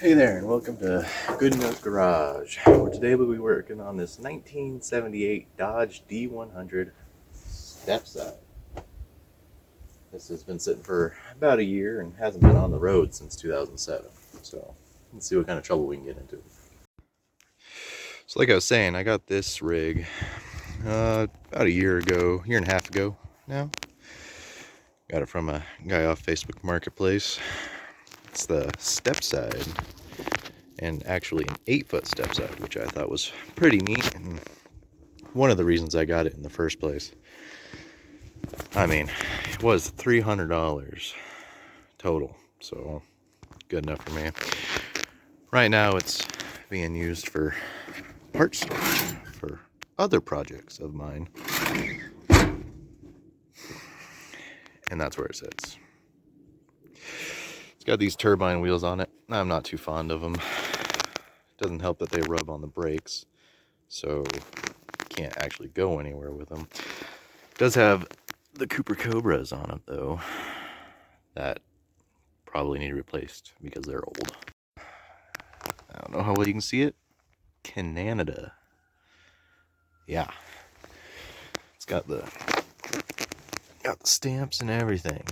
Hey there, and welcome to Good Enough Garage, where today we'll be working on this 1978 Dodge D100 Stepside. This has been sitting for about a year and hasn't been on the road since 2007, so let's see what kind of trouble we can get into. So like I was saying, I got this rig about a year and a half ago now. Got it from a guy off Facebook Marketplace. It's the Stepside, and actually an 8-foot Stepside, which I thought was pretty neat, and one of the reasons I got it in the first place. I mean, it was $300 total, so good enough for me. Right now it's being used for parts storage for other projects of mine, and that's where it sits. It's got these turbine wheels on it. I'm not too fond of them. Doesn't help that they rub on the brakes, so you can't actually go anywhere with them. It does have the Cooper Cobras on it though, that probably need replaced because they're old. I don't know how well you can see it. Canada. Yeah. It's got the stamps and everything.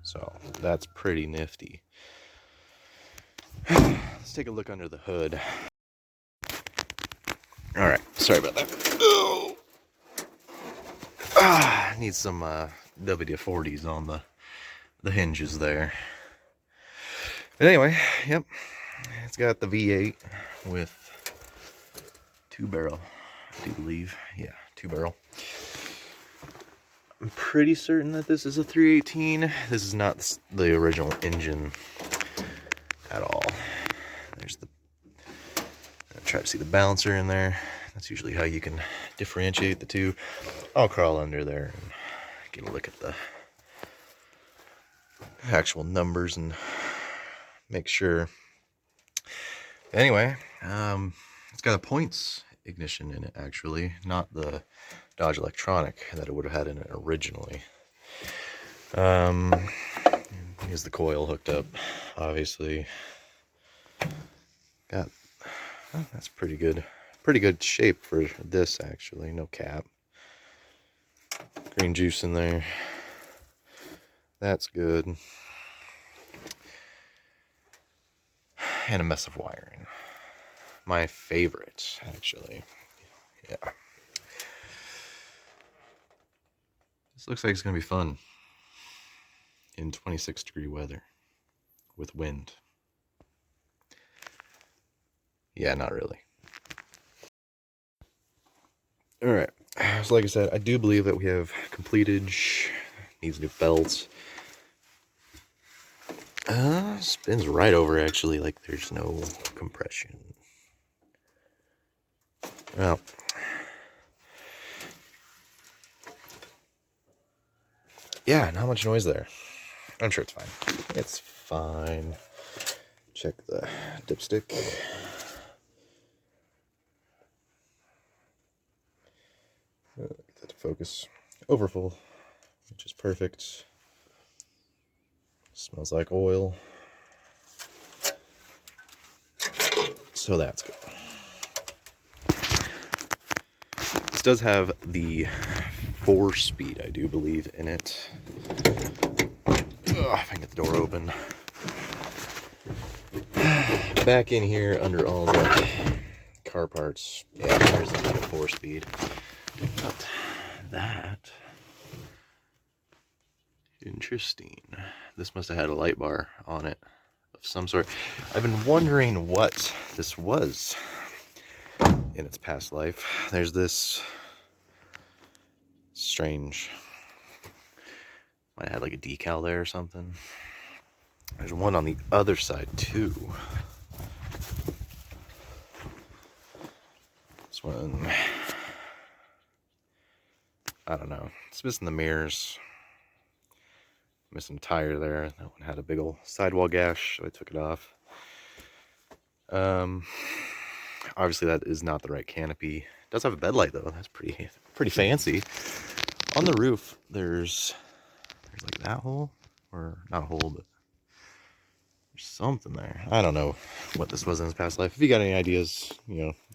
So that's pretty nifty. Let's take a look under the hood. Alright, sorry about that. Oh! Needs some WD-40s on the hinges there. But anyway, yep. It's got the V8 with 2-barrel, I do believe. Yeah, 2-barrel. I'm pretty certain that this is a 318. This is not the original engine at all. There's try to see the balancer in there. That's usually how you can differentiate the two. I'll crawl under there and get a look at the actual numbers and make sure. Anyway, it's got a points ignition in it, actually, not the Dodge Electronic that it would have had in it originally. Here's the coil hooked up, obviously. Got, oh, that's pretty good shape for this, actually. No cap. Green juice in there. That's good. And a mess of wiring. My favorite, actually. Yeah. This looks like it's going to be fun in 26-degree weather with wind. Yeah, not really. Alright, so like I said, I do believe that we have completage. Needs new belts. Spins right over, actually, like there's no compression. Well, yeah, not much noise there. I'm sure it's fine. It's fine. Check the dipstick. Get that to focus. Overfull, which is perfect. Smells like oil. So that's good. This does have the 4-speed, I do believe, in it. If I can get the door open. Back in here under all the car parts, yeah, there's a 4-speed. But that, interesting. This must have had a light bar on it of some sort. I've been wondering what this was in its past life. There's this strange, might have had like a decal there or something. There's one on the other side too. This one, I don't know. It's missing the mirrors. Missing a tire there. That one had a big old sidewall gash, so I took it off. Obviously that is not the right canopy. It does have a bed light though. That's pretty fancy. On the roof, there's like that hole. or not a hole, but there's something there. I don't know what this was in his past life. If you got any ideas,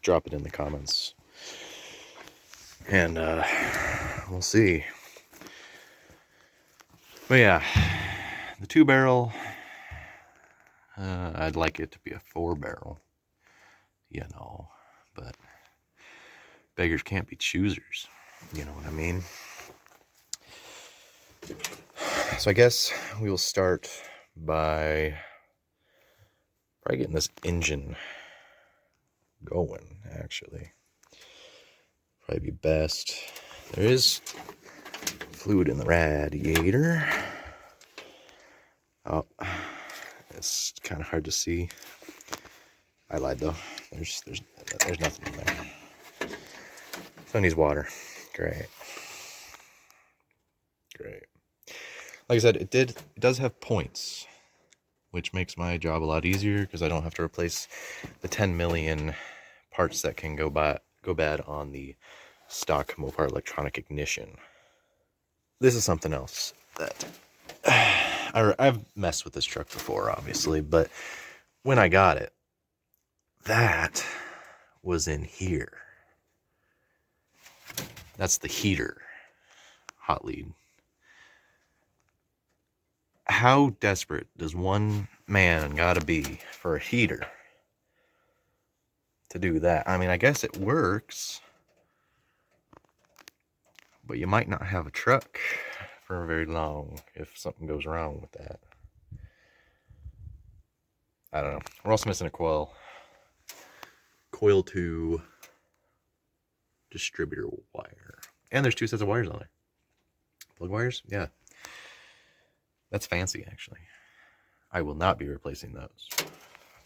drop it in the comments. And we'll see. But yeah, the 2-barrel, I'd like it to be a 4-barrel, but beggars can't be choosers, you know what I mean? So I guess we will start by probably getting this engine going, actually. Probably be best. There is fluid in the radiator. Oh, it's kind of hard to see. I lied though. There's nothing in there. So it needs water. Great. Like I said, it does have points, which makes my job a lot easier because I don't have to replace the 10 million parts that can go bad on the stock Mopar electronic ignition. This is something else that I've messed with this truck before, obviously, but when I got it, that was in here. That's the heater hot lead. How desperate does one man gotta be for a heater to do that? I mean, I guess it works, but you might not have a truck for very long if something goes wrong with that. I don't know. We're also missing a coil. Coil 2 distributor wire. And there's 2 sets of wires on there. Plug wires? Yeah. That's fancy, actually. I will not be replacing those.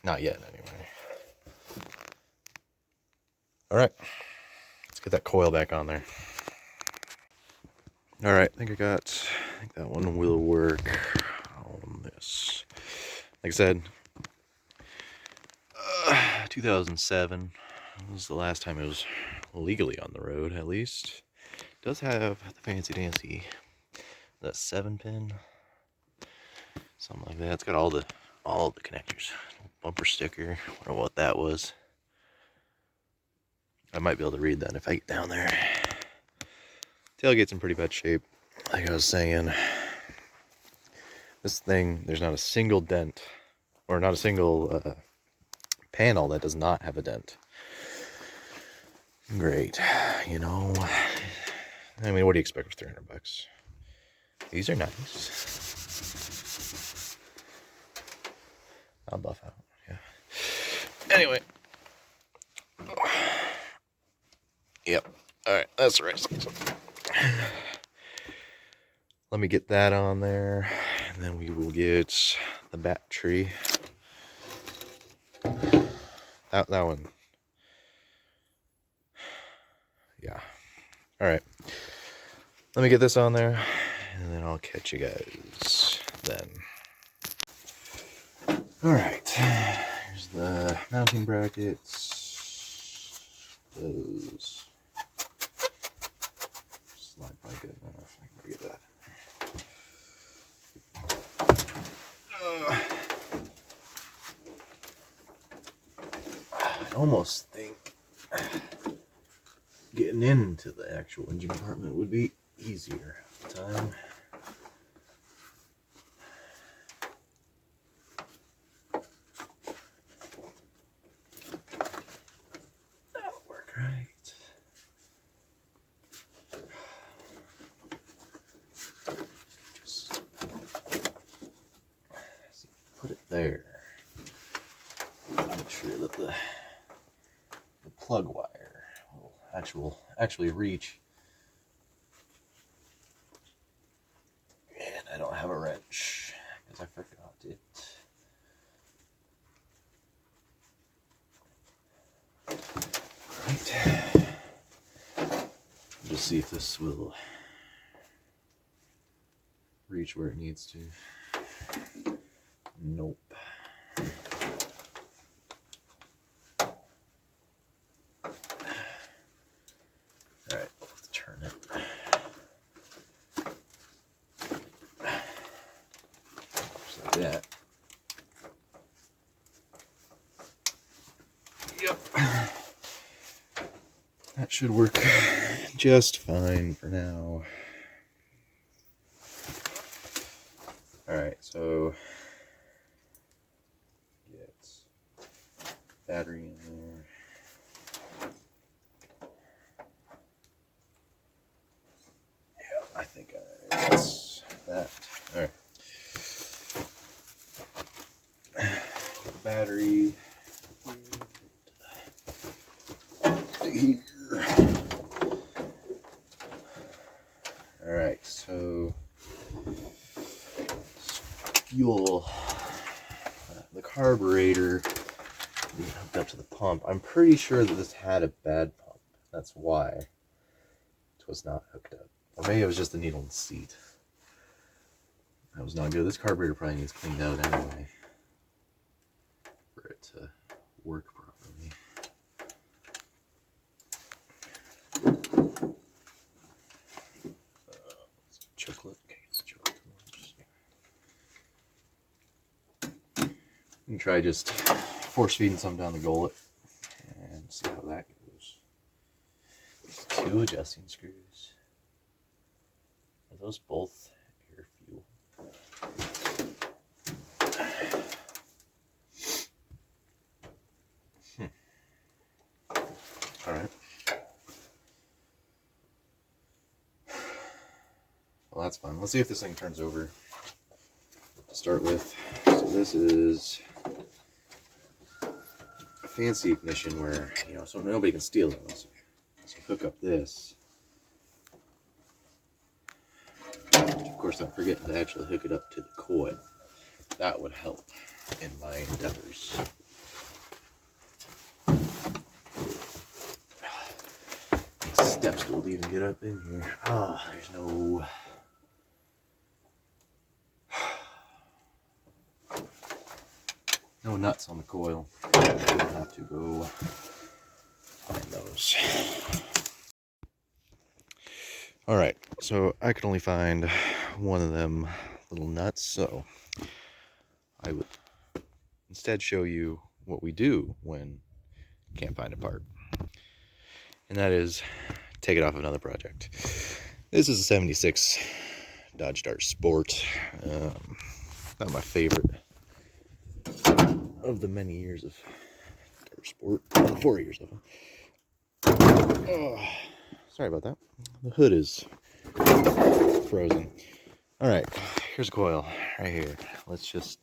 Not yet, anyway. All right. Let's get that coil back on there. All right. I think that one will work on this. Like I said, 2007 was the last time it was legally on the road, at least. It does have the fancy dancy, that 7-pin, something like that. It's got all the connectors. Bumper sticker. I don't know what that was. I might be able to read that if I get down there. Tailgate's in pretty bad shape. Like I was saying, this thing, there's not a single dent, or not a single panel that does not have a dent. Great. I mean, what do you expect for $300? These are nice. I'll buff out, yeah. Anyway. Yep. Alright, that's the right. Let me get that on there, and then we will get the battery. That one. Yeah. Alright. Let me get this on there, and then I'll catch you guys then. Alright. Here's the mounting brackets. Those. Slide by good enough. I can get that. I almost think getting into the actual engine compartment would be easier at the time. That'll work, right? Just put it there. Make sure that the plug wire will actually reach. And I don't have a wrench because I forgot it. Right. Just see if this will reach where it needs to. Nope. Alright, let's turn it. that. Yep. That should work just fine for now. Alright, so get battery in there. Yeah, I think that's that. Alright. Battery here. Alright, so fuel, the carburetor being hooked up to the pump. I'm pretty sure that this had a bad pump. That's why it was not hooked up. Or maybe it was just the needle in the seat. That was not good. This carburetor probably needs cleaned out anyway for it to work properly. Chocolate. Okay, it's chocolate. You can try just force feeding some down the gullet and see how that goes. There's 2 adjusting screws. Are those both air fuel? Alright. Well, that's fun. Let's see if this thing turns over to start with. So this is a fancy ignition where, you know, so nobody can steal it. So hook up this. Of course, I'm forgetting to actually hook it up to the coil. That would help in my endeavors. Steps to even get up in here. Ah, oh, there's no nuts on the coil. I have to go find those. Alright, so I could only find one of them little nuts, so I would instead show you what we do when can't find a part. And that is take it off of another project. This is a 76 Dodge Dart Sport. Not my favorite of the many years of Dart Sport. 4 years of them. Oh, sorry about that. The hood is frozen. Alright, here's a coil right here. Let's just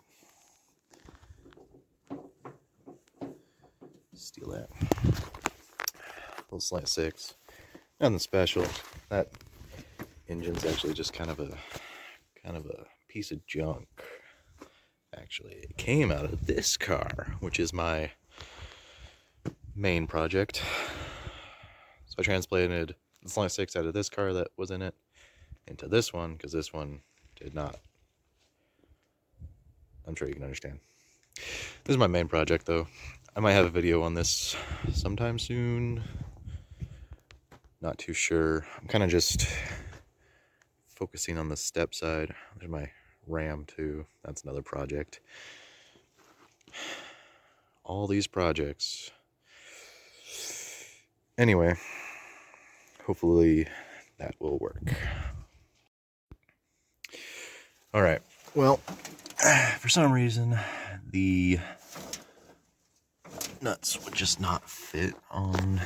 steal that. Little slant 6. Nothing special. That engine's actually just kind of a piece of junk. Actually, it came out of this car, which is my main project. So I transplanted the slant 6 out of this car that was in it into this one, because this one did not. I'm sure you can understand. This is my main project, though. I might have a video on this sometime soon. Not too sure. I'm kind of just focusing on the Stepside. There's my Ram too. That's another project. All these projects. Anyway, hopefully that will work. Alright, well, for some reason, the nuts would just not fit on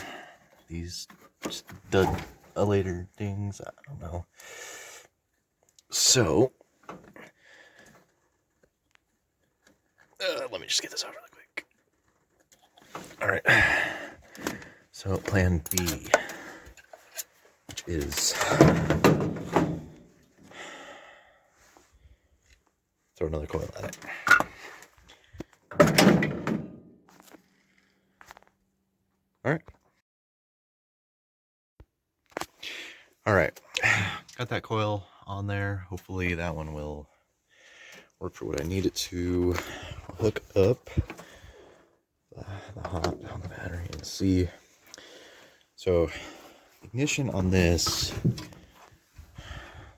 these stud-alator things. I don't know. So, let me just get this out really quick. Alright, so plan B, which is throw another coil at it. Alright. Alright, got that coil on there. Hopefully that one will work for what I need it to. Hook up the hot on the battery and see. So, ignition on this. Let's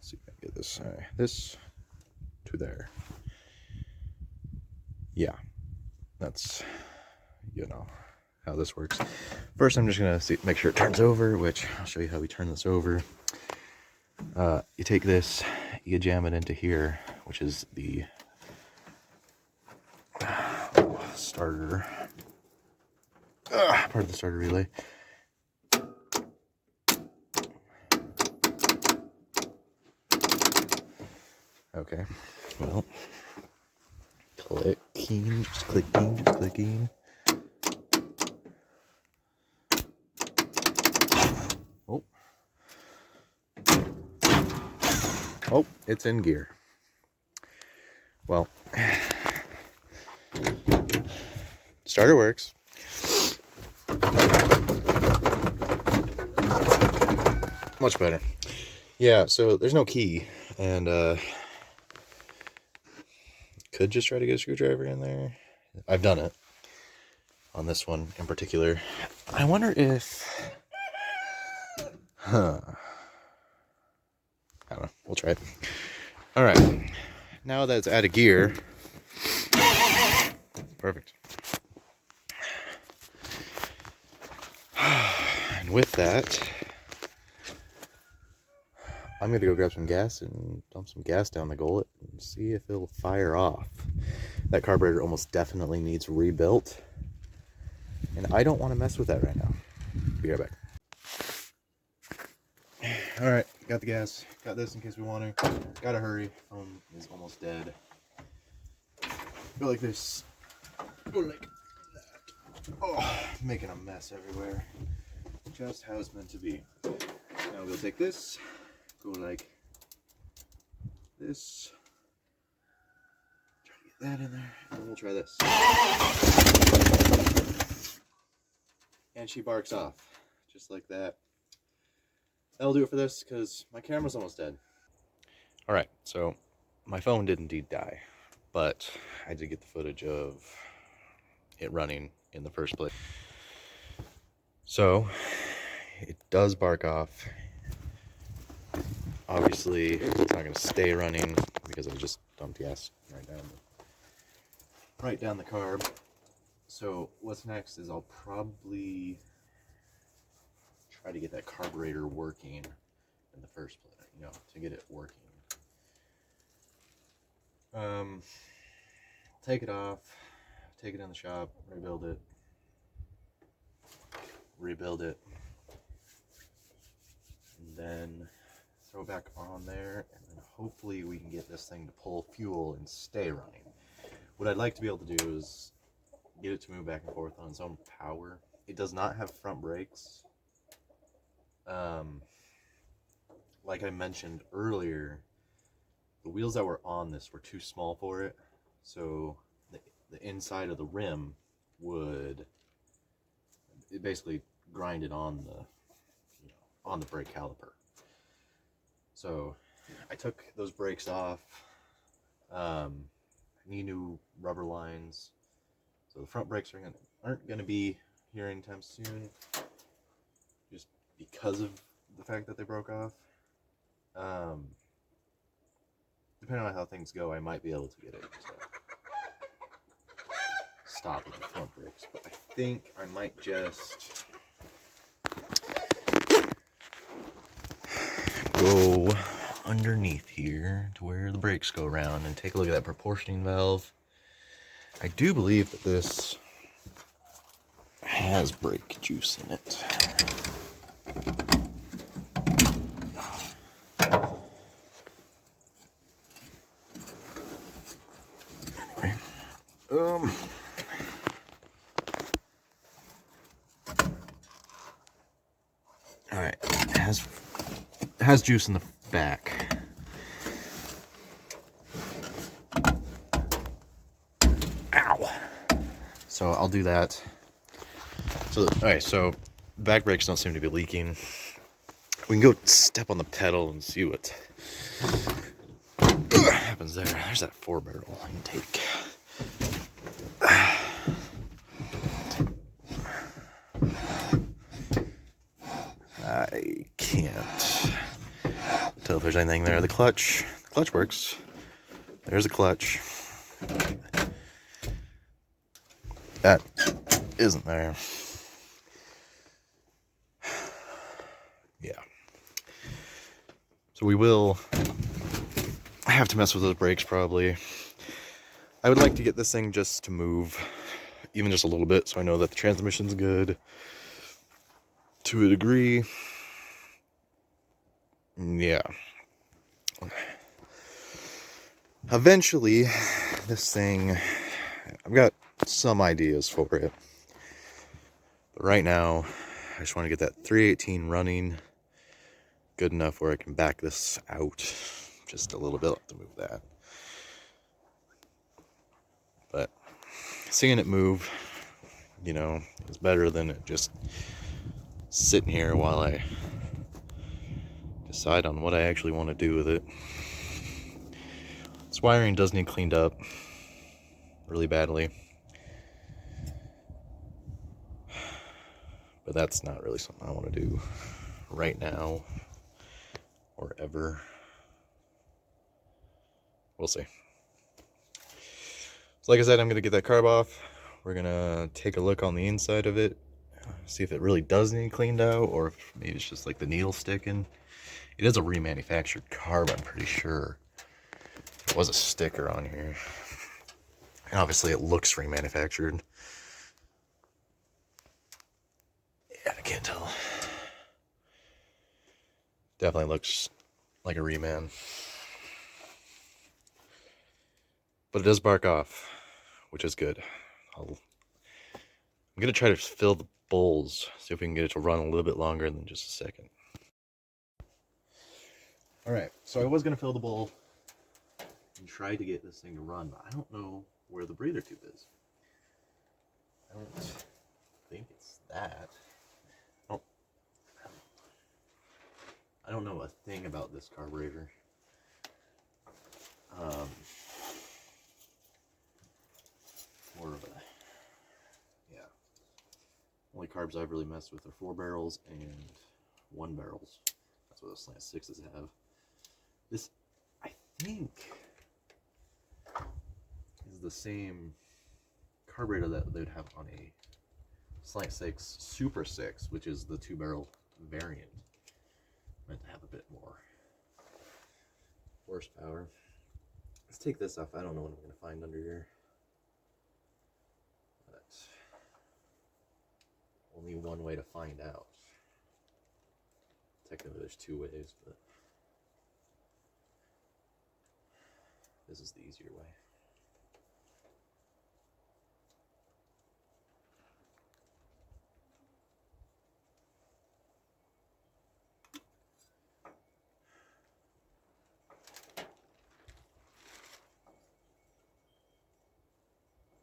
see if I can get this. This to there. yeah, that's, you know, how this works. First, I'm just gonna make sure it turns over, which I'll show you how we turn this over. You take this, you jam it into here, which is the starter, part of the starter relay. Okay, well, clicking, just clicking. Oh, it's in gear. Well, starter works. Much better. Yeah, so there's no key, and could just try to get a screwdriver in there. I've done it on this one in particular. I wonder if, I don't know, we'll try it. All right, now that it's out of gear, perfect. And with that, I'm gonna go grab some gas and dump some gas down the gullet and see if it'll fire off. That carburetor almost definitely needs rebuilt, and I don't want to mess with that right now. Be right back. All right, got the gas. Got this in case we want to. Gotta hurry. Phone is almost dead. Go like this. Go like that. Oh, making a mess everywhere. Just how it's meant to be. Now we'll take this. Go like this. Try to get that in there. And then we'll try this. And she barks off. Just like that. That'll do it for this, because my camera's almost dead. Alright, so my phone did indeed die, but I did get the footage of it running in the first place. So, it does bark off. Obviously, it's not going to stay running, because I just dumped gas right down the carb. So, what's next is I'll probably try to get that carburetor working in the first place, you know, to get it working. Take it off, take it in the shop, rebuild it, and then throw it back on there, and then hopefully we can get this thing to pull fuel and stay running. What I'd like to be able to do is get it to move back and forth on its own power. It does not have front brakes. Like I mentioned earlier, the wheels that were on this were too small for it, so the inside of the rim would basically grind it on the, you know, on the brake caliper. So I took those brakes off. I need new rubber lines, so the front brakes aren't gonna be here anytime soon, just because of the fact that they broke off. Depending on how things go, I might be able to get it to stop with the front brakes, but I think I might just go underneath here to where the brakes go around and take a look at that proportioning valve. I do believe that this has brake juice in it. Alright, it has juice in the back. Ow! So I'll do that. So, alright, so back brakes don't seem to be leaking. We can go step on the pedal and see what happens there. There's that 4-barrel intake. I can't tell if there's anything there. The clutch works. There's a clutch. that isn't there. Yeah. So we will have to mess with those brakes probably. I would like to get this thing just to move, even just a little bit, so I know that the transmission's good to a degree. Yeah. Eventually, this thing, I've got some ideas for it. But right now, I just want to get that 318 running good enough where I can back this out just a little bit to move that. But seeing it move, you know, is better than it just sitting here while I decide on what I actually want to do with it. This wiring does need cleaned up really badly, but that's not really something I want to do right now or ever. We'll see. So like I said, I'm going to get that carb off. We're going to take a look on the inside of it, see if it really does need cleaned out, or if maybe it's just like the needle sticking. It is a remanufactured carb, I'm pretty sure. There was a sticker on here. And obviously it looks remanufactured. Yeah, I can't tell. Definitely looks like a reman. But it does bark off, which is good. I'm going to try to fill the bowls, see if we can get it to run a little bit longer than just a second. Alright, so I was going to fill the bowl and try to get this thing to run, but I don't know where the breather tube is. I don't think it's that. I don't know a thing about this carburetor. More of a, yeah. Only carbs I've really messed with are 4 barrels and 1 barrels. That's what those slant 6s have. This, I think, is the same carburetor that they would have on a slant 6 Super 6, which is the 2-barrel variant. Meant to have a bit more horsepower. Let's take this off. I don't know what I'm going to find under here. But only one way to find out. Technically there's 2 ways, but this is the easier way.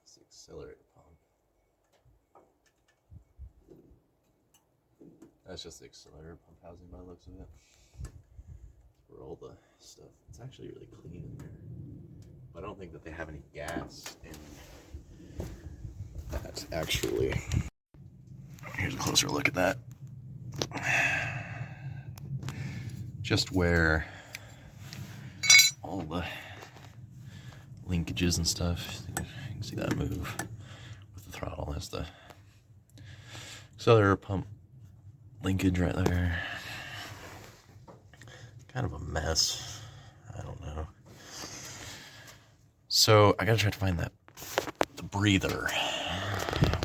It's the accelerator pump. That's just the accelerator pump housing by the looks of it. For all the stuff. It's actually really clean in there. But I don't think that they have any gas in that, actually. Here's a closer look at that. Just where all the linkages and stuff, you can see that move with the throttle. That's the accelerator pump linkage right there. Kind of a mess. I don't know. So I gotta try to find the breather.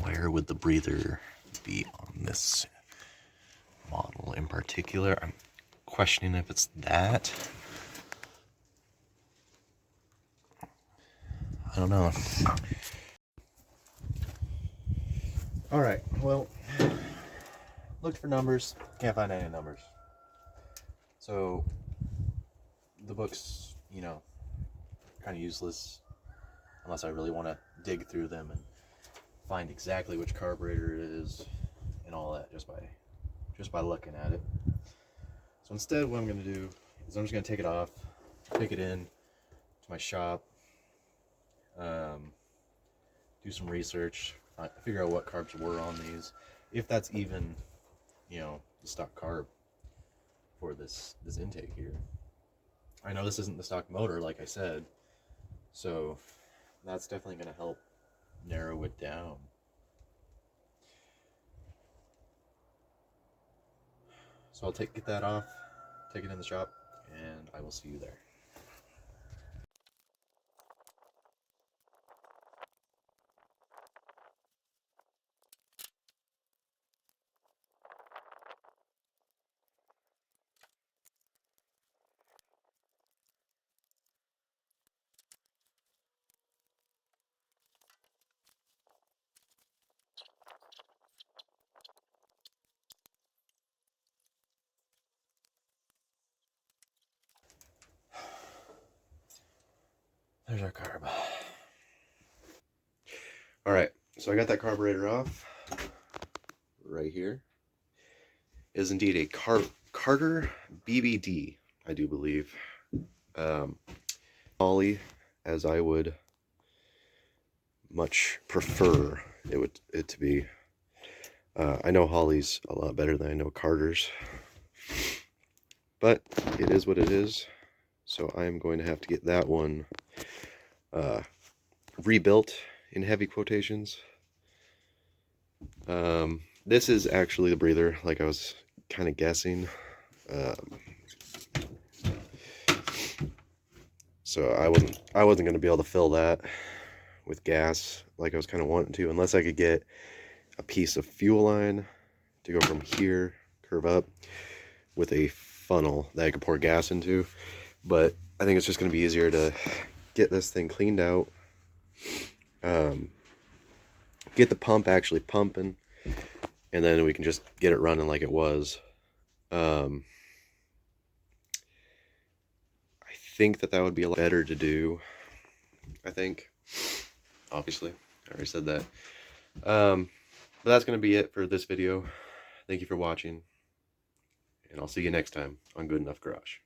Where would the breather be on this model in particular? I'm questioning if it's that. I don't know. Alright, well, looked for numbers, can't find any numbers. So, the book's, you know, kind of useless unless I really want to dig through them and find exactly which carburetor it is and all that just by looking at it. So instead, what I'm going to do is I'm just going to take it off, take it in to my shop, do some research, figure out what carbs were on these, if that's even, you know, the stock carb for this intake here. I know this isn't the stock motor, like I said, so that's definitely going to help narrow it down So I'll get that off, take it in the shop, and I will see you there. There's our carb. All right, so I got that carburetor off. Right here is indeed a Carter BBD, I do believe. Ollie, as I would much prefer it to be. I know Holly's a lot better than I know Carter's, but it is what it is. So I'm going to have to get that one rebuilt in heavy quotations. This is actually the breather, like I was kind of guessing. So I wasn't going to be able to fill that with gas like I was kind of wanting to, unless I could get a piece of fuel line to go from here, curve up, with a funnel that I could pour gas into. But I think it's just going to be easier to get this thing cleaned out, get the pump actually pumping, and then we can just get it running like it was. I think that would be a lot better to do. I think, obviously, I already said that. But that's going to be it for this video. Thank you for watching, and I'll see you next time on Good Enough Garage.